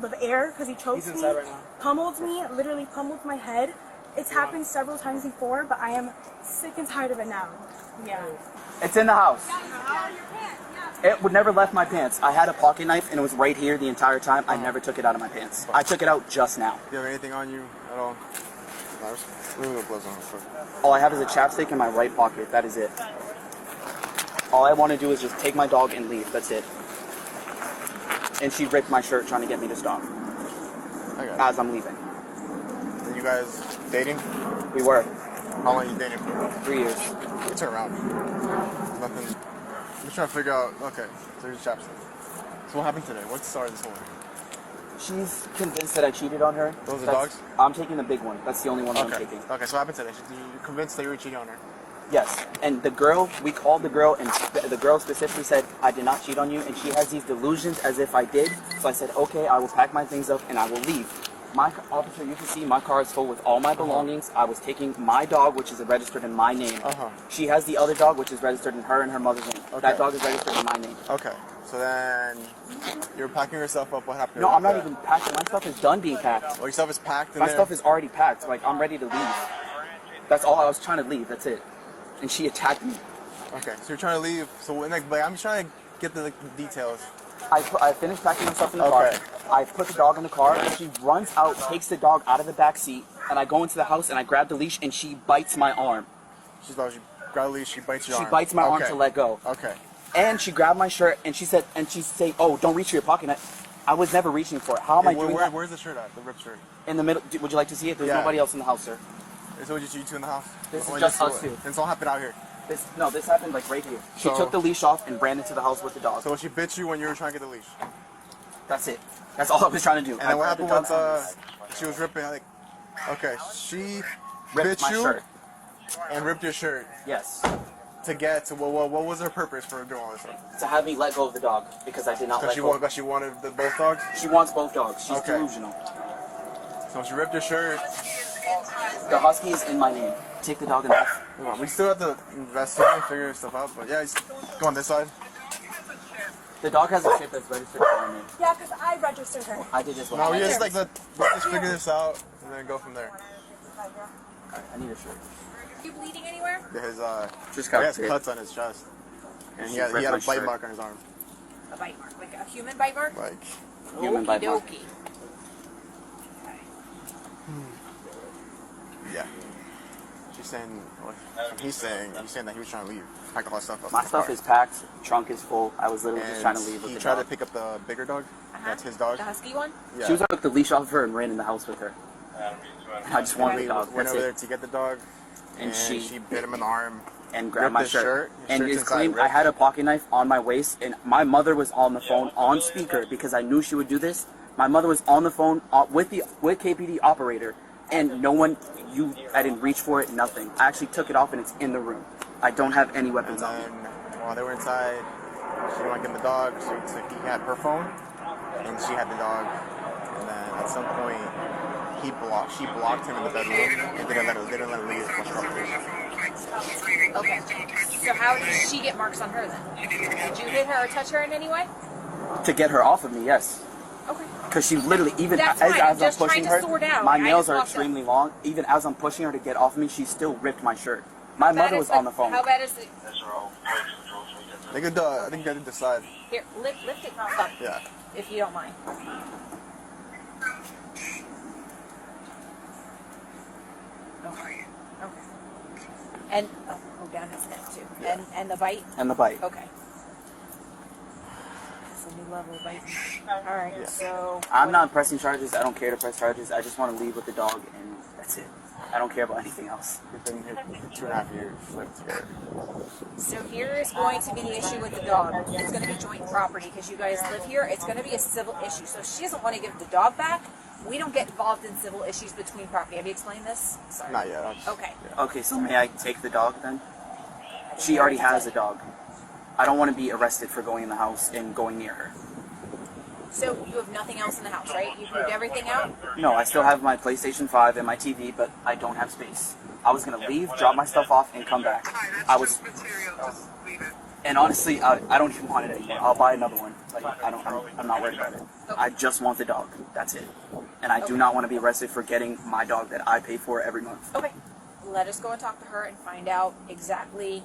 with air because he choked me, right now. pummeled me, literally pummeled my head. It's happened several times before, but I am sick and tired of it now. Yeah. It's in the house. It would never left my pants. I had a pocket knife and it was right here the entire time. I never took it out of my pants. I took it out just now. Do you have anything on you at all? Leave the gloves on. All I have is a chapstick in my right pocket. That is it. All I want to do is just take my dog and leave. That's it. And she ripped my shirt trying to get me to stop as I'm leaving. Are you guys dating? We were. How long are you dating for? 3 years. You turn around. Nothing. I'm just trying to figure out. Okay, so here's chapstick. So what happened today? What started this whole thing? She's convinced that I cheated on her. Those are dogs? I'm taking the big one. That's the only one I'm taking. Okay, so what happened today? You're convinced that you were cheating on her? Yes. And the girl, we called the girl, and the girl specifically said, I did not cheat on you, and she has these delusions as if I did. So I said, okay, I will pack my things up and I will leave. Officer, you can see my car is full with all my belongings. I was taking my dog, which is registered in my name. She has the other dog, which is registered in her and her mother's name. Okay. That dog is registered in my name. Okay. So then you're packing yourself up. What happened? No, I'm not even packing. My stuff is done being packed. Oh, your stuff is packed? My stuff is already packed. Like, I'm ready to leave. That's all. I was trying to leave. That's it. And she attacked me. Okay, so you're trying to leave. So when, like I'm just trying to get the details. I finished packing my stuff in the car. I put the dog in the car, and she runs out, takes the dog out of the back seat, and I go into the house and I grab the leash, and she bites my arm. She grabs the leash, she bites your arm. She bites my arm to let go. Okay. And she grabbed my shirt, and she's saying, "Oh, don't reach for your pocket." I was never reaching for it. How am I doing that? Where's the shirt at? The ripped shirt. In the middle. Would you like to see it? There's nobody else in the house, sir. So just you two in the house? This is just us two. This all happened out here? This happened like right here. She took the leash off and ran into the house with the dog. So she bit you when you were trying to get the leash? That's it. That's all I was trying to do. And then what happened once she was ripping, like, okay, she bit you shirt. And ripped your shirt? Yes. To get to, what was her purpose for doing all this stuff? To have me let go of the dog, because I did not let go. Because she wanted both dogs? She wants both dogs. She's delusional. So she ripped your shirt. The husky is in my name. Take the dog in half. We still have to investigate and figure stuff out, but yeah, go on this side. The dog has a chip that's registered in my name. Yeah, because I registered her. I did as well. No, we just let's figure this out and then go from there. I need a shirt. Are you bleeding anywhere? His Just he has cuts on his chest, and he had a bite mark on his arm. A bite mark, like a human bite mark? Like human bite mark. Okay. Yeah. He's saying that he was trying to leave, pack all his stuff up. My stuff is packed, trunk is full. I was literally just trying to leave with the dog. He tried to pick up the bigger dog. That's his dog. The husky one? Yeah. She took the leash off of her and ran in the house with her. I just wanted the dog. Went over there to get the dog, and she bit him in the arm and grabbed my shirt. And it's claimed I had a pocket knife on my waist, and my mother was on the phone on speaker because I knew she would do this. My mother was on the phone with KPD operator, and no one. I didn't reach for it, nothing. I actually took it off and it's in the room. I don't have any weapons on me. While they were inside, she didn't want to get the dog, so he had her phone, and she had the dog. And then at some point, she blocked him in the bedroom, and they didn't let him leave for a couple days. Okay. So how did she get marks on her then? Did you hit her or touch her in any way? To get her off of me, yes. Okay. Because she literally, even as I'm pushing her, my nails are extremely long. Even as I'm pushing her to get off of me, she still ripped my shirt. My mother was on the phone. How bad is it? I think you gotta decide. Here, lift it up. Yeah. If you don't mind. Okay. And down his neck too. Yeah. And the bite? And the bite. Okay. That's a new level of biting. All right. Yeah. So I'm not pressing charges. I don't care to press charges. I just want to leave with the dog, and that's it. I don't care about anything else. We've been here for 2.5 years, lived together. So here is going to be the issue with the dog. It's going to be joint property because you guys live here. It's going to be a civil issue. So if she doesn't want to give the dog back, we don't get involved in civil issues between property. Have you explained this? Sorry. Not yet. Okay. Yeah. Okay, so may I take the dog then? She already has a dog. I don't want to be arrested for going in the house and going near her. So you have nothing else in the house, right? You've moved everything out? No, I still have my PlayStation 5 and my TV, but I don't have space. I was going to leave, drop my stuff off, and come back. And honestly, I don't even want it anymore. I'll buy another one. Like, I'm not worried about it. I just want the dog. That's it. And I do not want to be arrested for getting my dog that I pay for every month. Okay. Let us go and talk to her and find out exactly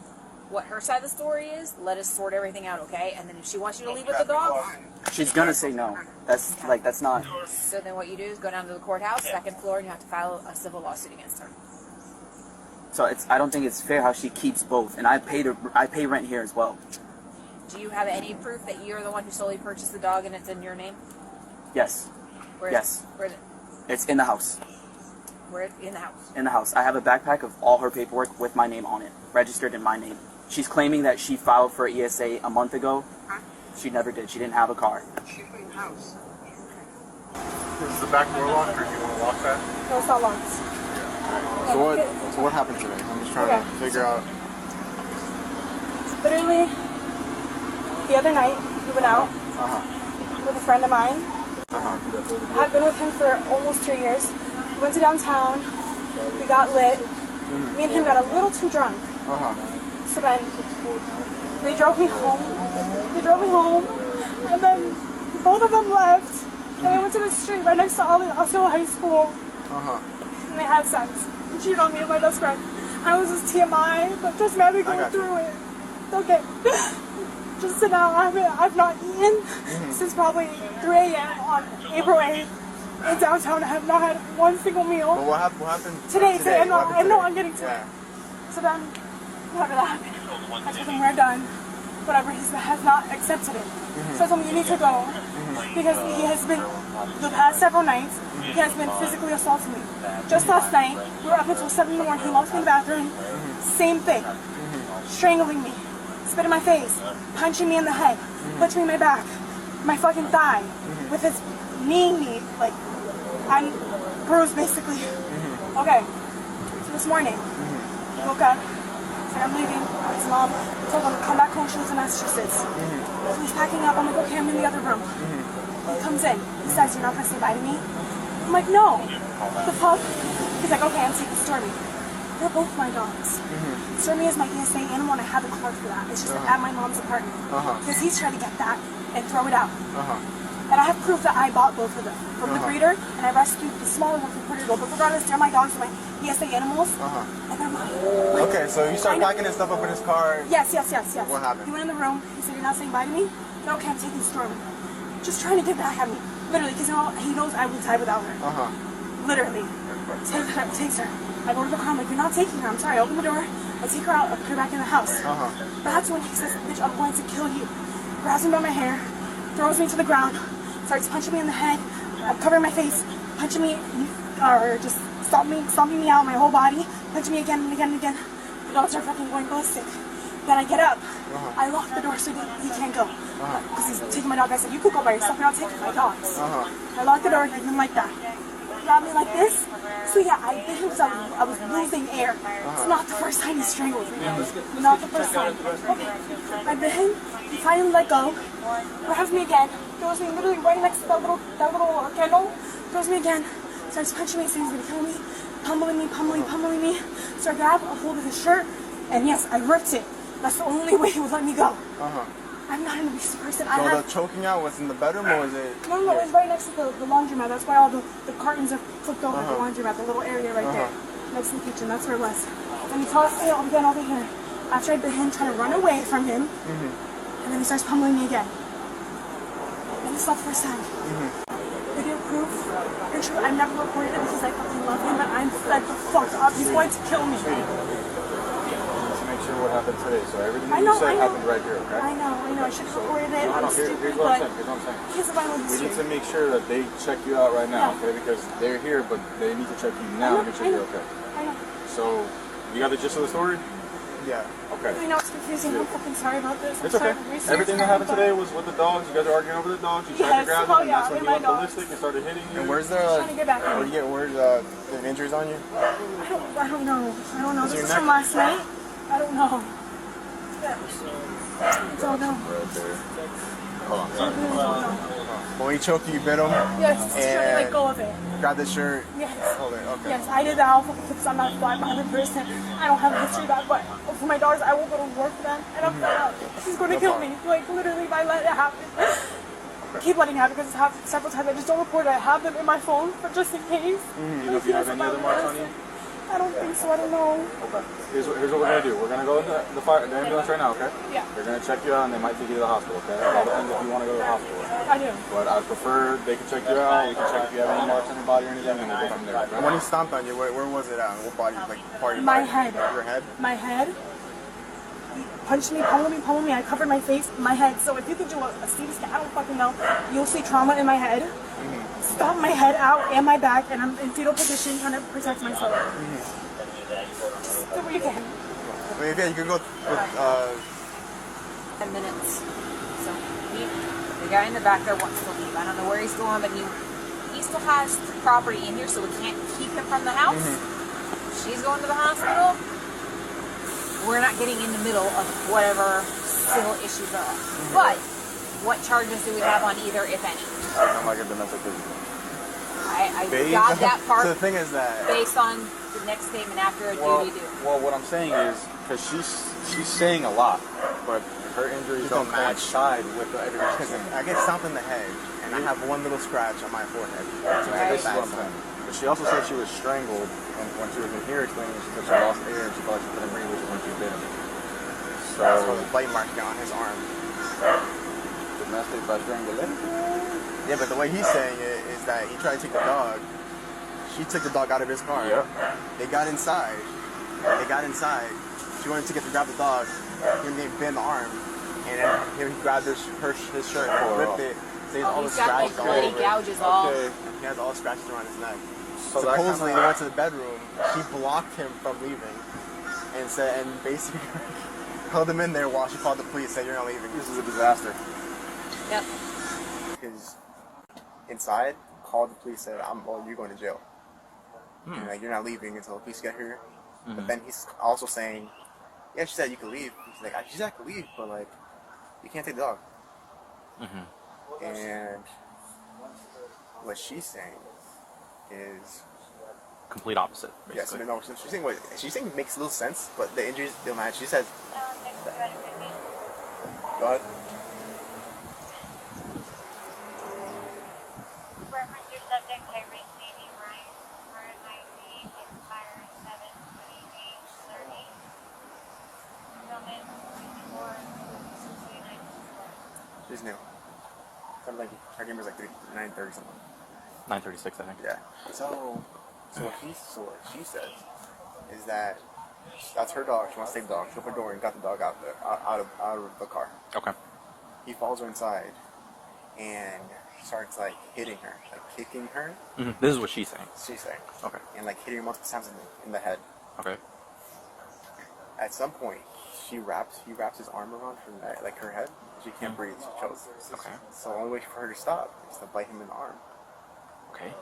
what her side of the story is. Let us sort everything out, okay? And then if she wants you to leave with the dog, She's gonna say no. That's not. so then what you do is go down to the courthouse, second floor, and you have to file a civil lawsuit against her. So I don't think it's fair how she keeps both, and I pay rent here as well. Do you have any proof that you're the one who solely purchased the dog and it's in your name? Yes, Where Yes. Where, it's in the house. where in the house? In the house, I have a backpack of all her paperwork with my name on it, registered in my name. She's claiming that she filed for ESA a month ago. She never did. She didn't have a car. Is the back door locked, or do you want to lock that? No, it's not locked. So what happened today? I'm just trying to figure out. Literally, the other night, we went out with a friend of mine. I've been with him for almost 2 years. We went to downtown. We got lit. Me and him got a little too drunk. So then they drove me home. And then both of them left. And they went to the street right next to Osceola High School. And they had sex. And cheated on me and my best friend. I was just TMI, but just mad to go through it. Okay. Just sit down. I've not eaten since probably 3 a.m. on April 8th. In downtown, I have not had one single meal. But what happened Today, today? I know I'm getting to it. Yeah. So then, whatever that happened, I told him we're done. Whatever, he has not accepted it. So I told him you need to go because he has been, the past several nights, he has been physically assaulting me. Just last night, we were up until 7 in the morning, he locked me in the bathroom, same thing. Strangling me, spit in my face, punching me in the head, punching me in my back, my fucking thigh, with his kneeing me, like, I'm bruised basically. Okay, so this morning, I woke up, said I'm leaving, his mom told him to come back home, she lives in Massachusetts. So he's packing up, I'm like, okay, I'm in the other room. He comes in, he says, you're not gonna say bye to me? I'm like, no, the fuck? He's like, okay, I'm taking Stormy. They're both my dogs. Stormy is my ESA animal and I have a card for that. It's just at my mom's apartment. Because he's trying to get that and throw it out. And I have proof that I bought both of them from the breeder, and I rescued the smaller one from Puerto Rico. But regardless, they're my dogs, they're my ESA animals, and they're mine. Okay, so you started packing his stuff up in his car. Yes. What happened? He went in the room, he said, you're not saying bye to me? I said, okay, I'm taking Stormy. Just trying to get back at me. Literally, because he knows I will die without her. Literally. Takes her. I go to the car, I'm like, you're not taking her. I'm sorry, I open the door, I take her out, I put her back in the house. That's when he says, bitch, I'm going to kill you. Grabs me by my hair, throws me to the ground, starts punching me in the head, covering my face, punching me, or just stomping me out, my whole body, punching me again and again and again. The dogs are fucking going ballistic. Then I get up, I lock the door so he can't go. Because he's taking my dog. I said, you could go by yourself, but I'll take my dogs. I lock the door, he didn't like that. Grabbed me like this. So yeah, I bit him because I was losing air. It's not the first time he strangled me. Not the first time. Okay. I bit him, he finally let go, grabs me again, throws me literally right next to that little kennel, throws me again, starts punching me, saying he's gonna kill me, pummeling me. So I grab a hold of his shirt, and yes, I ripped it. That's the only way he would let me go. I'm not an abusive person. So the choking out was in the bedroom, or was it? No, it was right next to the laundromat. That's why all the curtains are flipped over the laundromat, the little area right there, next to the kitchen. That's where it was. And he tossed me again over here. After I bit him, trying to run away from him, and then he starts pummeling me again. And it's not the first time. Video proof. And true, I've never reported it because I fucking love him, but I'm fed the fuck up. He's going to kill me. Make sure what happened today. So everything I you know, said I know. happened right here, okay? I know. I should have reported it. I'm stupid, Here's what but I'm saying. he's a violent We need to history. make sure that they check you out right now, Yeah. okay? Because they're here, but they need to check you now to make sure I you're know. okay. I know. So, you got the gist of the story? Yeah. Okay. I know it's confusing. I'm fucking sorry about this. It's okay. Everything that happened today was with the dogs. You guys are arguing over the dogs. You tried to grab them, and that's when you went ballistic and started hitting you. And where's Trying to get back at me. where's the injuries on you? I don't know. Is This your is from neck- last night. I don't know. I don't know. Right there. Hold on, sorry. When he choked you, you bit him. Yes, just trying to let And go of it. grab the shirt. Yes. Hold it. Okay. Yes, I did that off of because I'm not 500%. I don't have a history of that, but for my daughters, I will go to work for them, and I'm fed up. She's going to kill me. Like, literally, if I let it happen. Keep letting it happen because it's happened several times. I just don't report it. I have them in my phone, but just in case. You know if you have any other marks on you? I don't think so. I don't know. Okay. Here's what we're gonna do. We're gonna go into the ambulance right now, okay? Yeah. They're gonna check you out and they might take you to the hospital, okay? It all depends if you want to go to the hospital. I do. But I prefer they can check you out. We can check if you have any marks on your body or anything, and we'll go from there. And Okay? when he stomped on you, where was it at? What body? Like part of your My body? head. Your head? My head. He punched me, pummeled me. I covered my face, my head. So if you could do a CT scan, I don't fucking know. You'll see trauma in my head. Stomp my head out and my back, and I'm in fetal position trying to protect myself. Just do what you can. I mean, yeah, you could go with, 10 minutes. So the guy in the back there wants to leave. I don't know where he's going, but he still has property in here, so we can't keep him from the house. She's going to the hospital. We're not getting in the middle of whatever civil issues are. But what charges do we have on either, if any? I'm like a domestic physical. I got that part So the thing is that based on the next statement after a duty due. Well, what I'm saying is, because she's saying a lot, but her injuries Just don't don't match. coincide with everything she's because saying. I get stomped in the head and I have one little scratch on my forehead. So Right. This is what I'm saying. But she also said she was strangled, and when she was in here explaining, she said she lost air and she felt like she couldn't breathe, which is when she bit him. So there's a bite mark on his arm. Domestic by strangulation. Yeah, but the way he's saying it is that he tried to take the dog. She took the dog out of his car. Yep. They got inside. She wanted to grab the dog. He bit in the arm, and then he grabbed his shirt, ripped it. So he has all the He's got like scratches all bloody over. gouges all. Okay. He has all the scratches around his neck. So that Supposedly, kinda- they went to the bedroom. She blocked him from leaving, and basically held him in there while she called the police. Said, "You're not leaving." This is a disaster. Yep. His inside called the police. Said, you're going to jail. And, like, you're not leaving until the police get here." But then he's also saying, "Yeah, she said you could leave." He's like, "She said I could leave, but like, you can't take the dog." And what she's saying is, Complete opposite, yes, basically. no, she's saying makes little sense, but the injuries don't match. She says, "Go ahead." Your subject, Tyrese Navy Ryan, current ID, expired 7/28/30. Fulfillment 54 29. She's new. Something like her game was like 9:30 something. 936, I think. Yeah. So what she says is that that's her dog. She wants to take the dog. She opened the door and got the dog out of the car. Okay. He follows her inside and starts like hitting her, like kicking her. This is what she's saying. She's saying, Okay. and like hitting her multiple times in the head. Okay. At some point, he wraps his arm around her neck, like her head. She can't breathe. She chokes. Okay. So the only way for her to stop is to bite him in the arm. Okay.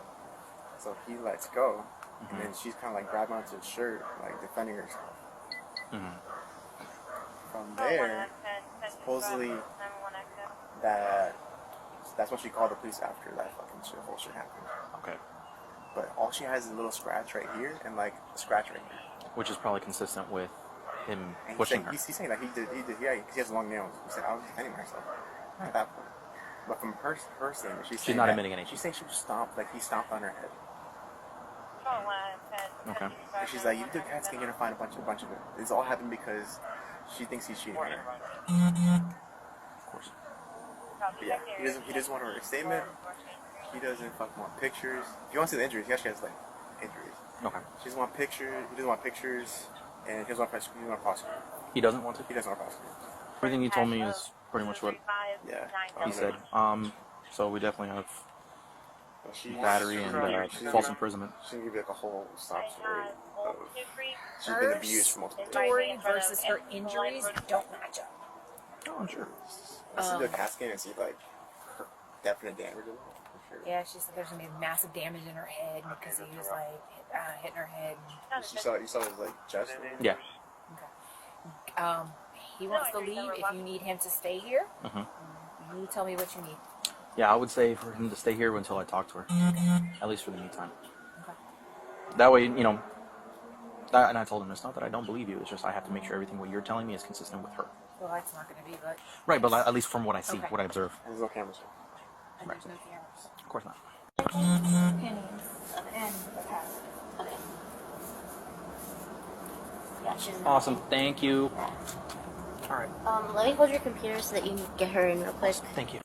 So he lets go, and then she's kind of like grabbing onto his shirt, like defending herself. From there, supposedly that's when she called the police after that fucking whole shit happened. Okay. But all she has is a little scratch right here and like a scratch right here. Which is probably consistent with him And pushing her. he's saying that he did, yeah, because he has long nails. He said, I was defending myself at that point. But from her statement, she's saying not that- admitting anything. She's saying she was stomped, like he stomped on her head. Okay. And she's like, you do CAT scan, you're gonna find a bunch of it. This all happened because she thinks he's cheating on her. Of course. But yeah, he doesn't want her statement. He doesn't fucking want pictures. If you want to see the injuries, he actually has like injuries. Okay. He doesn't want pictures. He doesn't want pictures, and he doesn't want prosecute. He doesn't want to? He doesn't want prosecute. Everything you told me is pretty much what Yeah. he said. So we definitely have She, battery and false imprisonment. She can give you like a whole sob story of she's been Her abused for multiple times. story versus her injuries don't match up. Oh, I'm sure. Let's do a CAT scan and see like her definite damage. For sure. Yeah, she said there's gonna be massive damage in her head because he was like hitting her head. You saw his like chest. Yeah. He wants to leave. If you need him to stay here, You tell me what you need. Yeah, I would say for him to stay here until I talk to her, at least for the meantime. Okay. That way, you know. And I told him it's not that I don't believe you. It's just I have to make sure everything what you're telling me is consistent with her. Well, that's not going to be, but. Right, but at least from what I see, Okay. what I observe. And there's no cameras. And there's no cameras. Of course not. Pennies and the pass. Okay. Yeah, she's in. Awesome. Thank you. All right. Let me hold your computer so that you can get her in real quick. Thank you.